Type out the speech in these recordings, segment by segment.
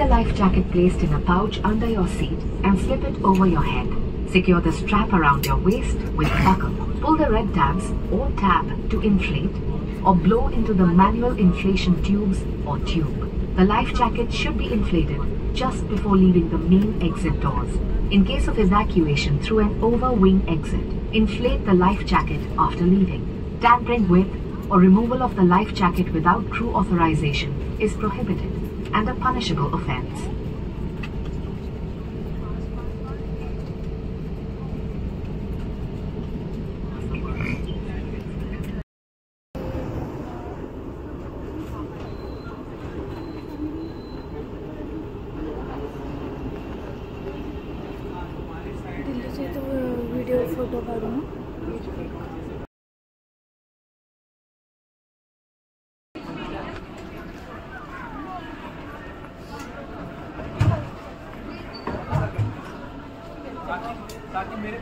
life jacket placed in a pouch under your seat and slip it over your head. Secure the strap around your waist with a buckle. Pull the red tabs or tab to inflate or blow into the manual inflation tubes or tube. The life jacket should be inflated just before leaving the main exit doors. In case of evacuation through an over-wing exit, inflate the life jacket after leaving. Tampering with or removal of the life jacket without crew authorization is prohibited and a punishable offense. दिल्लीचे तो video photo काढून ताकि मेरे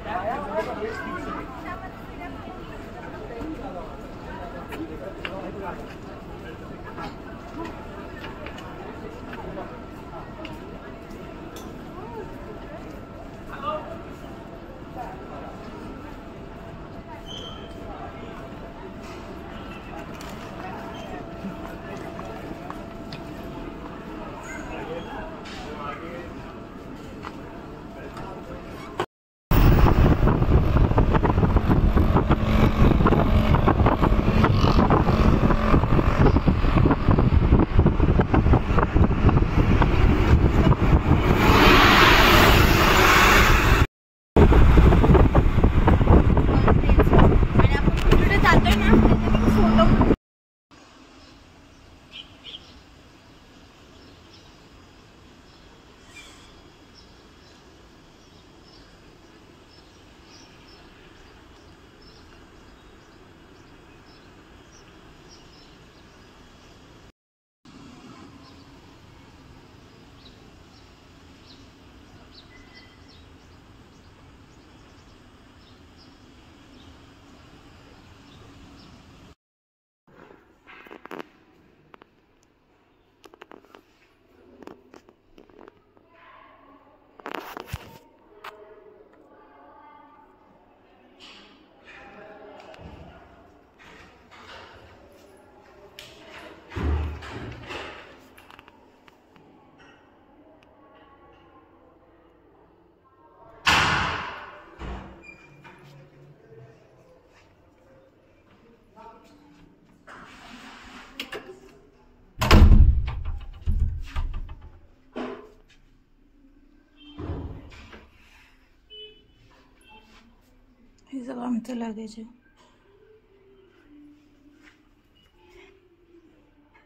हे सगळं आमचं luggage आहे.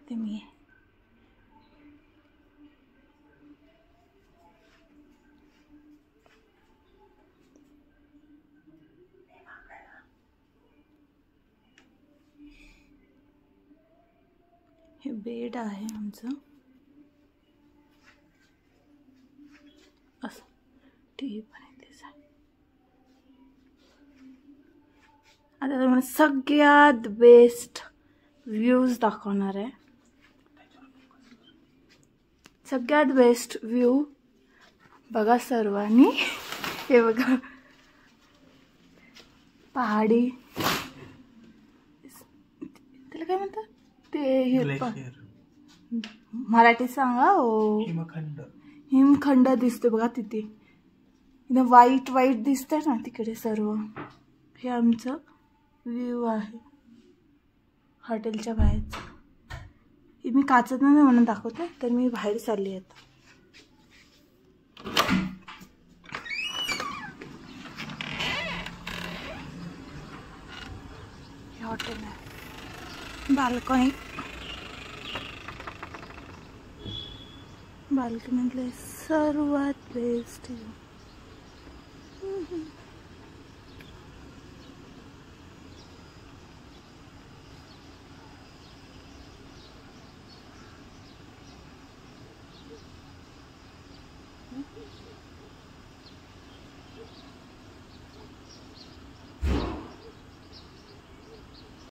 ते मी आहे. हे बेड आहे आमचं. असं टीव्ही पण आहे. आता तुम्हाला सगळ्यात बेस्ट व्ह्यूज दाखवणार आहे. सगळ्यात बेस्ट व्ह्यू बघा सर्वांनी. हे बघा पहाडी, त्याला काय म्हणतात ते हे मराठी सांगा. ओ हिमखंड. हिमखंड दिसते बघा तिथे. एकदम वाईट वाईट दिसतंय ना तिकडे सर्व. हे आमचं व्ह्यू आहे हॉटेलच्या बाहेरचं. मी काचत नाही म्हणून दाखवते, तर मी बाहेर चालली आहे. हे हॉटेल आहे. बाल्कनी, बाल्कनीतले सर्वात बेस्ट.